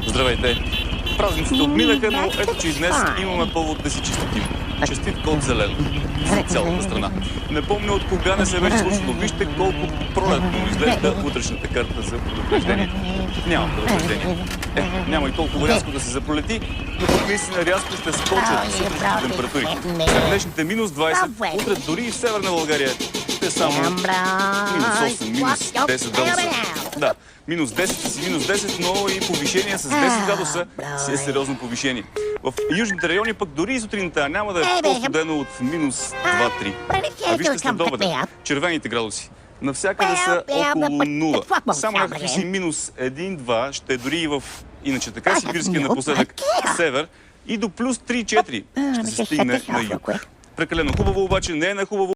Здравейте! Празниците отминаха, но ето, че и днес имаме повод да си честитим. Честит код зелен за цялата страна. Не помня от кога не се беше случило. Вижте колко пролетно изглежда утрешната карта за предупреждение. Няма предупреждение. Няма и толкова рязко да се запролети, но пък наистина рязко ще скочат сутрешните температури. След днешните минус 20, утре дори и в Северна България ще само минус 8, минус 10 градуса. Да, минус 10 си минус 10, но и повишение с 10 градуса си е сериозно повишение. В южните райони пък дори и сутринта няма да е по-студено от минус 2-3. А вижте след обеда, червените градуси. Навсякъде са около 0. Само някакви си минус 1-2 ще е дори и в иначе така сибирския напоследък север и до плюс 3-4 ще се стигне на юг. Прекалено хубаво обаче не е на хубаво.